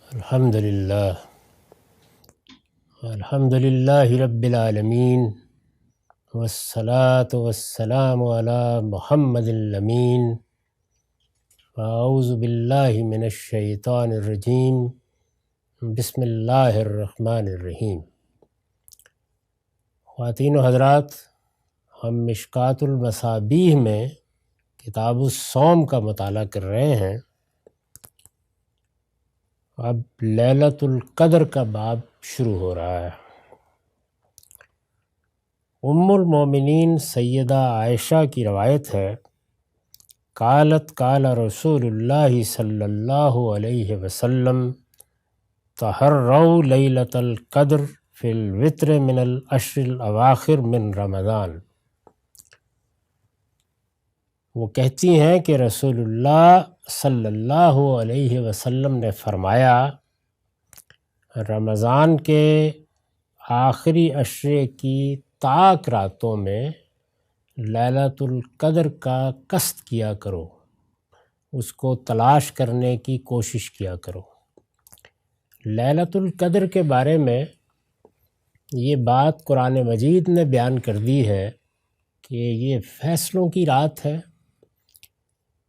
الحمدللہ رب العالمین والصلاة والسلام علی محمد الامین اعوذ باللہ من الشیطان الرجیم بسم اللہ الرحمن الرحیم۔ خواتین و حضرات، ہم مشکوٰۃ المصابیح میں کتاب الصوم کا مطالعہ کر رہے ہیں۔ اب لیلۃ القدر کا باب شروع ہو رہا ہے۔ ام المومنین سیدہ عائشہ کی روایت ہے، قالت قال رسول اللہ صلی اللہ علیہ وسلم تحروا لیلۃ القدر فی الوتر من العشر الاواخر من رمضان۔ وہ کہتی ہیں کہ رسول اللہ صلی اللہ علیہ وسلم نے فرمایا، رمضان کے آخری عشرے کی طاق راتوں میں لیلۃ القدر کا قصد کیا کرو، اس کو تلاش کرنے کی کوشش کیا کرو۔ لیلۃ القدر کے بارے میں یہ بات قرآن مجید نے بیان کر دی ہے کہ یہ فیصلوں کی رات ہے،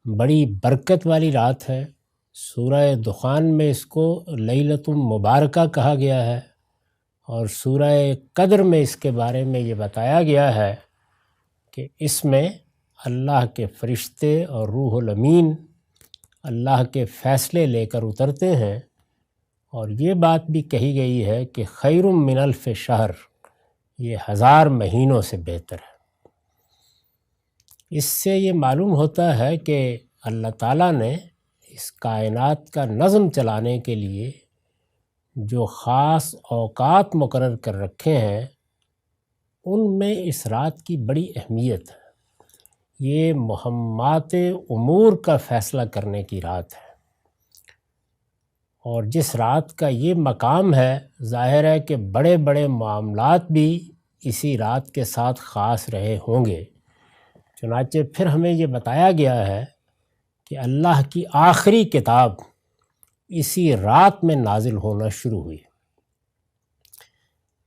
بڑی برکت والی رات ہے۔ سورہ دخان میں اس کو لیلۃ مبارکہ کہا گیا ہے، اور سورہ قدر میں اس کے بارے میں یہ بتایا گیا ہے کہ اس میں اللہ کے فرشتے اور روح الامین اللہ کے فیصلے لے کر اترتے ہیں، اور یہ بات بھی کہی گئی ہے کہ خیر من الف شہر، یہ 1000 مہینوں سے بہتر ہے۔ اس سے یہ معلوم ہوتا ہے کہ اللہ تعالیٰ نے اس کائنات کا نظم چلانے کے لیے جو خاص اوقات مقرر کر رکھے ہیں، ان میں اس رات کی بڑی اہمیت ہے۔ یہ مہمات امور کا فیصلہ کرنے کی رات ہے، اور جس رات کا یہ مقام ہے، ظاہر ہے کہ بڑے بڑے معاملات بھی اسی رات کے ساتھ خاص رہے ہوں گے۔ چنانچہ پھر ہمیں یہ بتایا گیا ہے کہ اللہ کی آخری کتاب اسی رات میں نازل ہونا شروع ہوئی۔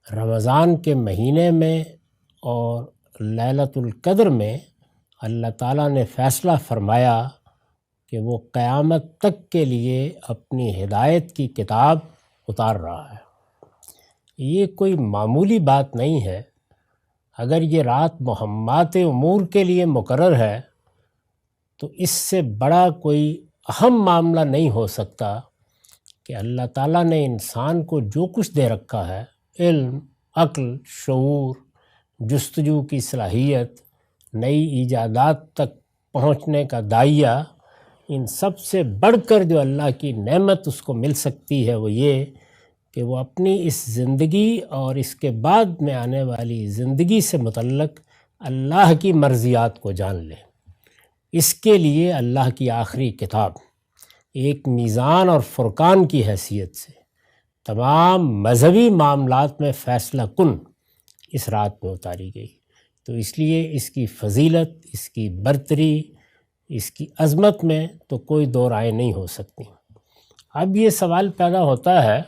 رمضان کے مہینے میں اور لیلۃ القدر میں اللہ تعالیٰ نے فیصلہ فرمایا کہ وہ قیامت تک کے لیے اپنی ہدایت کی کتاب اتار رہا ہے۔ یہ کوئی معمولی بات نہیں ہے۔ اگر یہ رات مہمات امور کے لیے مقرر ہے تو اس سے بڑا کوئی اہم معاملہ نہیں ہو سکتا کہ اللہ تعالیٰ نے انسان کو جو کچھ دے رکھا ہے، علم، عقل، شعور، جستجو کی صلاحیت، نئی ایجادات تک پہنچنے کا داعیہ، ان سب سے بڑھ کر جو اللہ کی نعمت اس کو مل سکتی ہے وہ یہ کہ وہ اپنی اس زندگی اور اس کے بعد میں آنے والی زندگی سے متعلق اللہ کی مرضیات کو جان لے۔ اس کے لیے اللہ کی آخری کتاب ایک میزان اور فرقان کی حیثیت سے تمام مذہبی معاملات میں فیصلہ کن اس رات میں اتاری گئی۔ تو اس لیے اس کی فضیلت، اس کی برتری، اس کی عظمت میں تو کوئی دو رائے نہیں ہو سکتی۔ اب یہ سوال پیدا ہوتا ہے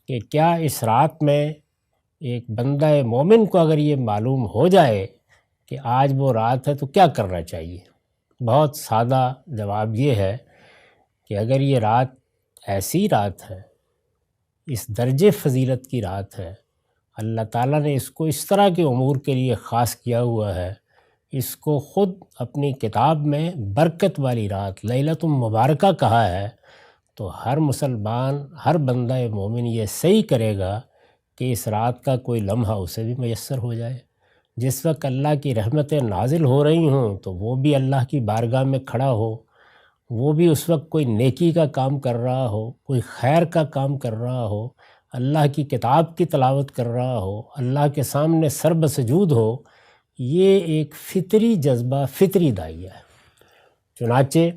کہ کیا اس رات میں ایک بندہ مومن کو اگر یہ معلوم ہو جائے کہ آج وہ رات ہے تو کیا کرنا چاہیے؟ بہت سادہ جواب یہ ہے کہ اگر یہ رات ایسی رات ہے، اس درجے فضیلت کی رات ہے، اللہ تعالیٰ نے اس کو اس طرح کے امور کے لیے خاص کیا ہوا ہے، اس کو خود اپنی کتاب میں برکت والی رات لیلۃ مبارکہ کہا ہے، تو ہر مسلمان، ہر بندہ مومن یہ صحیح کرے گا کہ اس رات کا کوئی لمحہ اسے بھی میسر ہو جائے۔ جس وقت اللہ کی رحمتیں نازل ہو رہی ہوں تو وہ بھی اللہ کی بارگاہ میں کھڑا ہو، وہ بھی اس وقت کوئی نیکی کا کام کر رہا ہو، کوئی خیر کا کام کر رہا ہو، اللہ کی کتاب کی تلاوت کر رہا ہو، اللہ کے سامنے سر بسجود ہو، یہ ایک فطری جذبہ، فطری داعیہ ہے۔ چنانچہ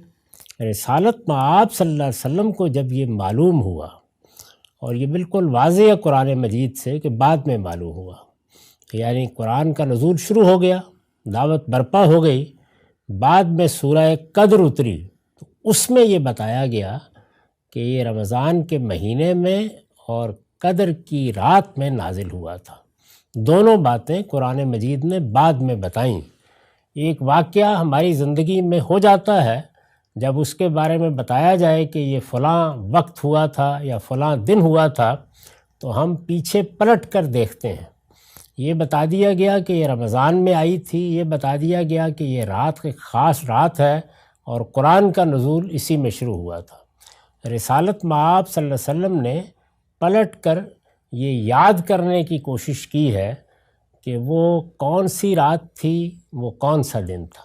رسالت مآب صلی اللہ علیہ وسلم کو جب یہ معلوم ہوا، اور یہ بالکل واضح ہے قرآن مجید سے کہ بعد میں معلوم ہوا، یعنی قرآن کا نزول شروع ہو گیا، دعوت برپا ہو گئی، بعد میں سورہ قدر اتری، تو اس میں یہ بتایا گیا کہ یہ رمضان کے مہینے میں اور قدر کی رات میں نازل ہوا تھا۔ دونوں باتیں قرآن مجید نے بعد میں بتائیں۔ ایک واقعہ ہماری زندگی میں ہو جاتا ہے، جب اس کے بارے میں بتایا جائے کہ یہ فلاں وقت ہوا تھا یا فلاں دن ہوا تھا، تو ہم پیچھے پلٹ کر دیکھتے ہیں۔ یہ بتا دیا گیا کہ یہ رمضان میں آئی تھی، یہ بتا دیا گیا کہ یہ رات ایک خاص رات ہے اور قرآن کا نزول اسی میں شروع ہوا تھا۔ رسالت مآب صلی اللہ علیہ وسلم نے پلٹ کر یہ یاد کرنے کی کوشش کی ہے کہ وہ کون سی رات تھی، وہ کون سا دن تھا۔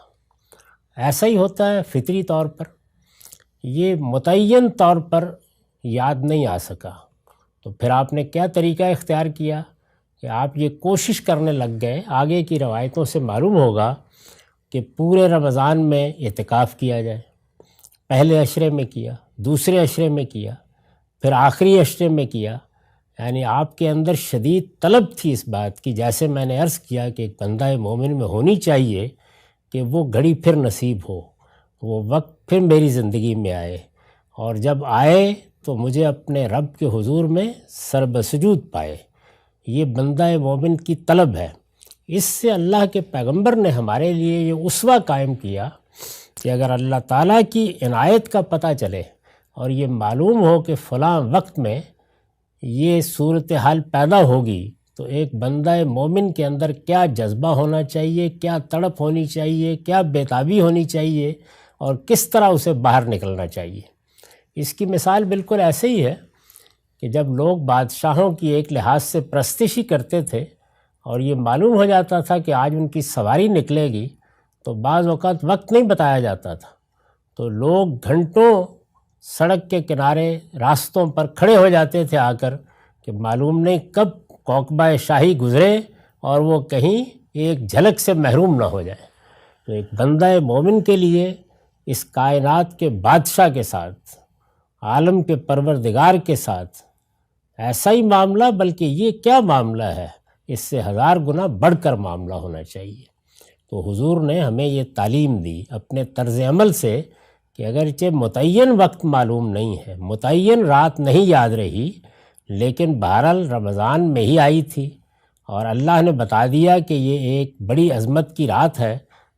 ایسا ہی ہوتا ہے فطری طور پر، یہ متعین طور پر یاد نہیں آ سکا، تو پھر آپ نے کیا طریقہ اختیار کیا کہ آپ یہ کوشش کرنے لگ گئے۔ آگے کی روایتوں سے معلوم ہوگا کہ پورے رمضان میں اعتکاف کیا جائے، پہلے عشرے میں کیا، دوسرے عشرے میں کیا، پھر آخری عشرے میں کیا۔ یعنی آپ کے اندر شدید طلب تھی اس بات کی، جیسے میں نے عرض کیا کہ ایک بندہ مومن میں ہونی چاہیے کہ وہ گھڑی پھر نصیب ہو، وہ وقت پھر میری زندگی میں آئے، اور جب آئے تو مجھے اپنے رب کے حضور میں سر بسجود پائے۔ یہ بندہ مومن کی طلب ہے۔ اس سے اللہ کے پیغمبر نے ہمارے لیے یہ اسوہ قائم کیا کہ اگر اللہ تعالیٰ کی عنایت کا پتہ چلے اور یہ معلوم ہو کہ فلاں وقت میں یہ صورتحال پیدا ہوگی، تو ایک بندہ مومن کے اندر کیا جذبہ ہونا چاہیے، کیا تڑپ ہونی چاہیے، کیا بیتابی ہونی چاہیے، اور کس طرح اسے باہر نکلنا چاہیے۔ اس کی مثال بالکل ایسے ہی ہے کہ جب لوگ بادشاہوں کی ایک لحاظ سے پرستش ہی کرتے تھے اور یہ معلوم ہو جاتا تھا کہ آج ان کی سواری نکلے گی، تو بعض اوقات وقت نہیں بتایا جاتا تھا، تو لوگ گھنٹوں سڑک کے کنارے راستوں پر کھڑے ہو جاتے تھے آ کر کہ معلوم نہیں کب کوکبہ شاہی گزرے اور وہ کہیں ایک جھلک سے محروم نہ ہو جائے۔ تو ایک بندہ مومن کے لیے اس کائنات کے بادشاہ کے ساتھ، عالم کے پروردگار کے ساتھ ایسا ہی معاملہ، بلکہ یہ کیا معاملہ ہے، اس سے 1000 گنا بڑھ کر معاملہ ہونا چاہیے۔ تو حضور نے ہمیں یہ تعلیم دی اپنے طرز عمل سے کہ اگرچہ متعین وقت معلوم نہیں ہے، متعین رات نہیں یاد رہی، لیکن بہرحال رمضان میں ہی آئی تھی، اور اللہ نے بتا دیا کہ یہ ایک بڑی عظمت کی رات ہے،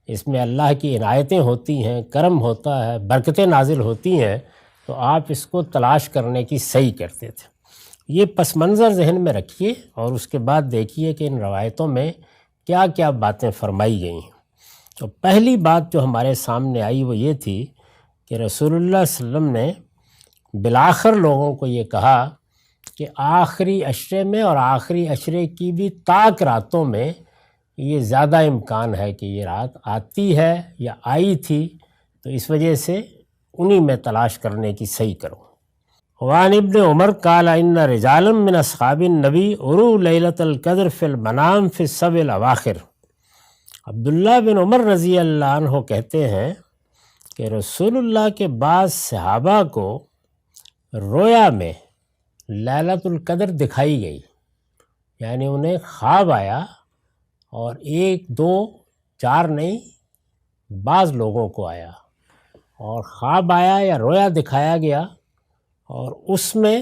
اس میں اللہ کی عنایتیں ہوتی ہیں، کرم ہوتا ہے، برکتیں نازل ہوتی ہیں، تو آپ اس کو تلاش کرنے کی صحیح کرتے تھے۔ یہ پس منظر ذہن میں رکھیے اور اس کے بعد دیکھیے کہ ان روایتوں میں کیا کیا باتیں فرمائی گئی ہیں۔ تو پہلی بات جو ہمارے سامنے آئی وہ یہ تھی کہ رسول اللہ صلی اللہ علیہ وسلم نے بالآخر لوگوں کو یہ کہا کہ آخری عشرے میں اور آخری عشرے کی بھی طاق راتوں میں یہ زیادہ امکان ہے کہ یہ رات آتی ہے یا آئی تھی، تو اس وجہ سے انہی میں تلاش کرنے کی صحیح کرو۔ وعن ابن عمر قال ان رجالا من اصحاب النبی اروا لیلۃ القدر فی المنام فی السبع الاواخر۔ عبداللہ بن عمر رضی اللہ عنہ کہتے ہیں کہ رسول اللہ کے بعض صحابہ کو رویا میں لیلۃ القدر دکھائی گئی، یعنی انہیں خواب آیا، اور 1 2 4 نہیں، بعض لوگوں کو آیا، اور خواب آیا یا رویا دکھایا گیا، اور اس میں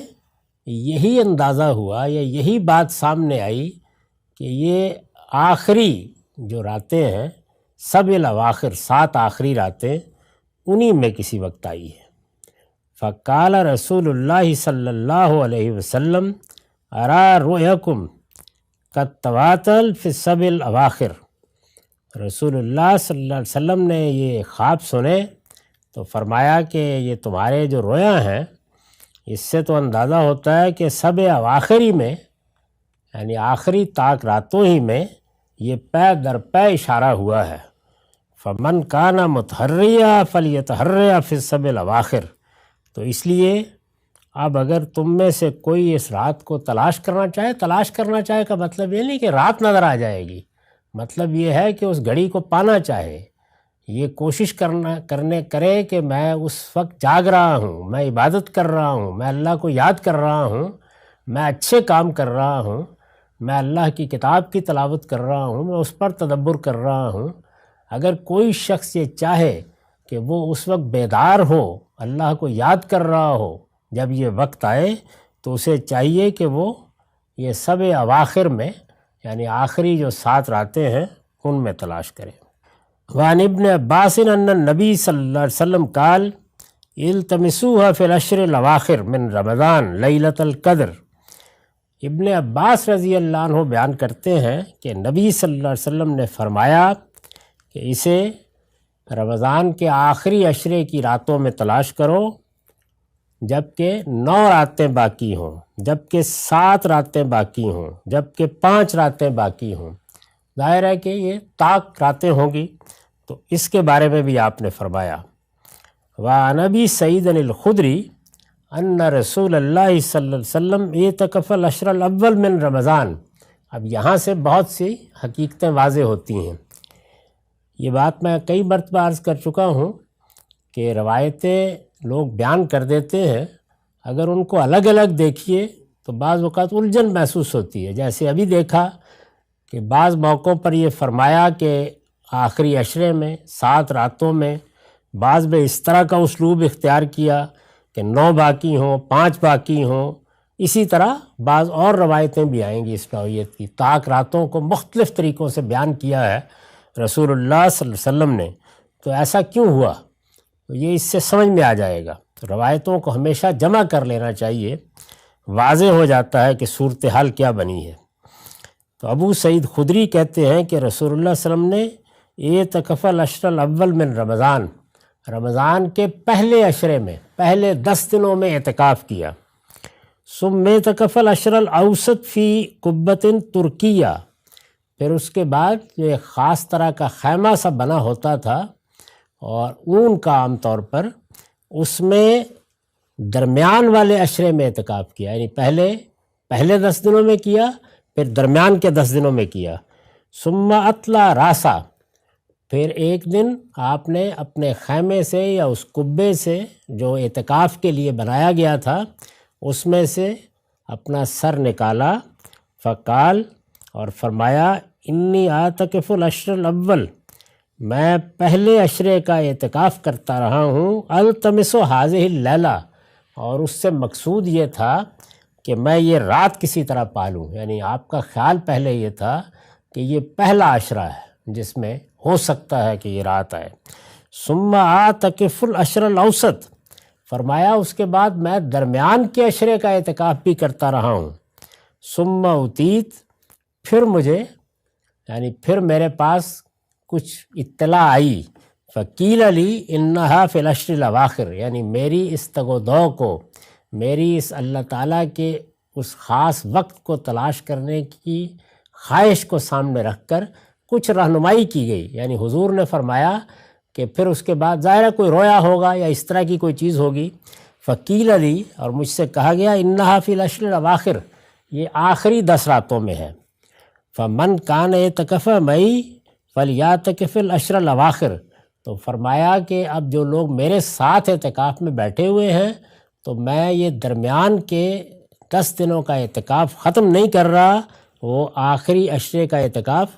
یہی اندازہ ہوا یا یہی بات سامنے آئی کہ یہ آخری جو راتیں ہیں، سبع الاواخر 7 آخری راتیں، انہی میں کسی وقت آئی ہے۔ فقال رسول اللہ صلی اللہ علیہ وسلم ارا رؤیکم قد تواتر فی السبع الاواخر۔ رسول اللہ صلی اللہ علیہ وسلم نے یہ خواب سنے تو فرمایا کہ یہ تمہارے جو رویا ہیں، اس سے تو اندازہ ہوتا ہے کہ سبع اواخر ہی میں، یعنی آخری طاق راتوں ہی میں یہ پے در پے اشارہ ہوا ہے۔ فمن کان متحریا فلیتحریا فی السبع الاواخر۔ تو اس لیے اب اگر تم میں سے کوئی اس رات کو تلاش کرنا چاہے کا مطلب یہ نہیں کہ رات نظر آ جائے گی، مطلب یہ ہے کہ اس گھڑی کو پانا چاہے، یہ کوشش کرے کہ میں اس وقت جاگ رہا ہوں، میں عبادت کر رہا ہوں، میں اللہ کو یاد کر رہا ہوں، میں اچھے کام کر رہا ہوں، میں اللہ کی کتاب کی تلاوت کر رہا ہوں، میں اس پر تدبر کر رہا ہوں۔ اگر کوئی شخص یہ چاہے کہ وہ اس وقت بیدار ہو، اللہ کو یاد کر رہا ہو، جب یہ وقت آئے تو اسے چاہیے کہ وہ یہ سب اواخر میں یعنی آخری جو 7 راتیں ہیں ان میں تلاش کرے۔ وعن ابن عباس ان النبی صلی اللہ علیہ وسلم قال التمسوها فی العشر الاواخر من رمضان لیلۃ القدر۔ ابن عباس رضی اللہ عنہ بیان کرتے ہیں کہ نبی صلی اللہ علیہ وسلم نے فرمایا کہ اسے رمضان کے آخری عشرے کی راتوں میں تلاش کرو، جبکہ 9 راتیں باقی ہوں، جبکہ 7 راتیں باقی ہوں، جبکہ 5 راتیں باقی ہوں۔ ظاہر ہے کہ یہ طاق راتیں ہوں گی، تو اس کے بارے میں بھی آپ نے فرمایا۔ وعن ابی سعید الخدری ان رسول اللہ صلی اللہ علیہ وسلم اعتکف العشر الاول من رمضان۔ اب یہاں سے بہت سی حقیقتیں واضح ہوتی ہیں۔ یہ بات میں کئی مرتبہ عرض کر چکا ہوں کہ روایتیں لوگ بیان کر دیتے ہیں، اگر ان کو الگ الگ دیکھیے تو بعض اوقات الجھن محسوس ہوتی ہے۔ جیسے ابھی دیکھا کہ بعض موقعوں پر یہ فرمایا کہ آخری عشرے میں 7 راتوں میں، بعض میں اس طرح کا اسلوب اختیار کیا کہ 9 باقی ہوں، 5 باقی ہوں۔ اسی طرح بعض اور روایتیں بھی آئیں گی اس نوعیت کی، طاق راتوں کو مختلف طریقوں سے بیان کیا ہے رسول اللہ صلی اللہ علیہ وسلم نے۔ تو ایسا کیوں ہوا؟ تو یہ اس سے سمجھ میں آ جائے گا۔ روایتوں کو ہمیشہ جمع کر لینا چاہیے، واضح ہو جاتا ہے کہ صورتحال کیا بنی ہے۔ تو ابو سعید خدری کہتے ہیں کہ رسول اللہ صلی اللہ علیہ وسلم نے اعتکف العشر الاول من رمضان، رمضان کے پہلے عشرے میں، پہلے 10 دنوں میں اعتکاف کیا۔ ثم اعتکف العشر الاوسط فی قبۃ ترکیہ، پھر اس کے بعد جو ایک خاص طرح کا خیمہ سا بنا ہوتا تھا اور اون کا عام طور پر، اس میں درمیان والے عشرے میں اعتکاف کیا، یعنی پہلے 10 دنوں میں کیا، پھر درمیان کے 10 دنوں میں کیا۔ ثم اطلع راسا، پھر ایک دن آپ نے اپنے خیمے سے یا اس قبے سے جو اعتکاف کے لیے بنایا گیا تھا اس میں سے اپنا سر نکالا، فقال، اور فرمایا انی اعتکف العشر الاول، میں پہلے عشرے کا اعتکاف کرتا رہا ہوں، التمس هذه اللیلہ، اور اس سے مقصود یہ تھا کہ میں یہ رات کسی طرح پالوں، یعنی آپ کا خیال پہلے یہ تھا کہ یہ پہلا عشرہ ہے جس میں ہو سکتا ہے کہ یہ رات آئے۔ ثم اعتکف العشر الاوسط، فرمایا اس کے بعد میں درمیان کے عشرے کا اعتکاف بھی کرتا رہا ہوں۔ ثم اتیت، پھر میرے پاس کچھ اطلاع آئی، فقیل لی انہا فی العشر الاواخر، یعنی میری اس تگ و دو کو، میری اس اللہ تعالیٰ کے اس خاص وقت کو تلاش کرنے کی خواہش کو سامنے رکھ کر کچھ رہنمائی کی گئی۔ یعنی حضور نے فرمایا کہ پھر اس کے بعد ظاہر ہے کوئی رویا ہوگا یا اس طرح کی کوئی چیز ہوگی، فقیل علی، اور مجھ سے کہا گیا انہا فی العشر الاواخر، یہ آخری 10 راتوں میں ہے۔ فمن کان اعتکف معی فلیعتکف العشر الاواخر، تو فرمایا کہ اب جو لوگ میرے ساتھ اعتکاف میں بیٹھے ہوئے ہیں تو میں یہ درمیان کے 10 دنوں کا اعتکاف ختم نہیں کر رہا، وہ آخری عشرے کا اعتکاف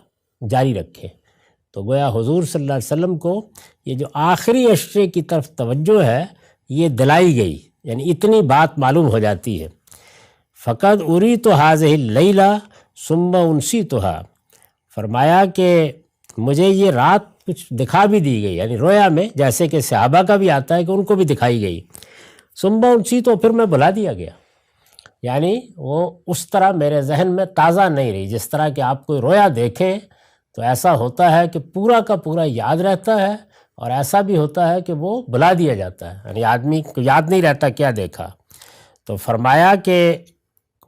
جاری رکھے۔ تو گویا حضور صلی اللہ علیہ وسلم کو یہ جو آخری عشرے کی طرف توجہ ہے یہ دلائی گئی، یعنی اتنی بات معلوم ہو جاتی ہے۔ فقد اریت هذه اللیلہ ثم انسیتها، فرمایا کہ مجھے یہ رات کچھ دکھا بھی دی گئی، یعنی رویا میں، جیسے کہ صحابہ کا بھی آتا ہے کہ ان کو بھی دکھائی گئی۔ ثم انسیت، پھر میں بھلا دیا گیا، یعنی وہ اس طرح میرے ذہن میں تازہ نہیں رہی۔ جس طرح کہ آپ کوئی رویا دیکھیں تو ایسا ہوتا ہے کہ پورا کا پورا یاد رہتا ہے، اور ایسا بھی ہوتا ہے کہ وہ بھلا دیا جاتا ہے، یعنی آدمی کو یاد نہیں رہتا کیا دیکھا۔ تو فرمایا کہ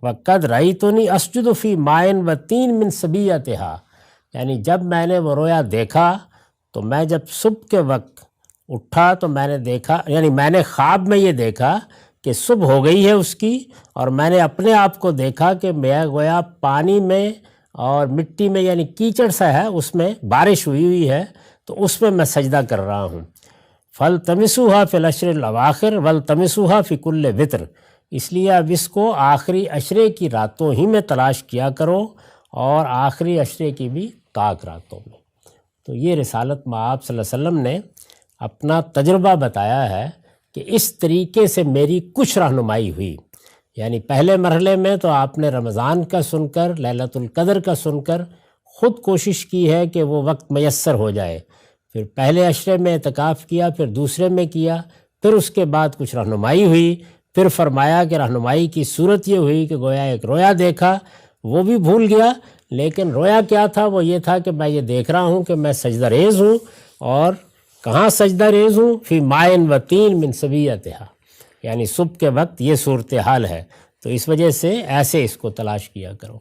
وَقَدْ رَأَيْتُنِي أَسْجُدُ فِي مَاءٍ وَطِينٍ مِّن صَبِيَّتِهَا، یعنی جب میں نے وہ رویا دیکھا تو میں جب صبح کے وقت اٹھا تو میں نے دیکھا، یعنی میں نے خواب میں یہ دیکھا کہ صبح ہو گئی ہے اس کی، اور میں نے اپنے آپ کو دیکھا کہ میں گویا پانی میں اور مٹی میں، یعنی کیچڑ سا ہے، اس میں بارش ہوئی ہے، تو اس میں سجدہ کر رہا ہوں۔ فَالْتَمِسُوهَا فِي الْعَشْرِ الْأَوَاخِرِ وَالْتَمِسُوهَا فِي كُلِّ وِتْرٍ، اس لیے اب اس کو آخری عشرے کی راتوں ہی میں تلاش کیا کرو، اور آخری عشرے کی بھی طاق راتوں میں۔ تو یہ رسالت مآب صلی اللہ علیہ وسلم نے اپنا تجربہ بتایا ہے کہ اس طریقے سے میری کچھ رہنمائی ہوئی. یعنی پہلے مرحلے میں تو آپ نے رمضان کا سن کر، لیلۃ القدر کا سن کر خود کوشش کی ہے کہ وہ وقت میسر ہو جائے. پھر پہلے عشرے میں اعتکاف کیا، پھر دوسرے میں کیا، پھر اس کے بعد کچھ رہنمائی ہوئی. پھر فرمایا کہ رہنمائی کی صورت یہ ہوئی کہ گویا ایک رویا دیکھا، وہ بھی بھول گیا، لیکن رویا کیا تھا؟ وہ یہ تھا کہ میں یہ دیکھ رہا ہوں کہ میں سجدہ ریز ہوں. اور کہاں سجدہ ریز ہوں؟ فی مائن و تین من سویتہا، یعنی صبح کے وقت یہ صورتحال ہے. تو اس وجہ سے ایسے اس کو تلاش کیا کرو.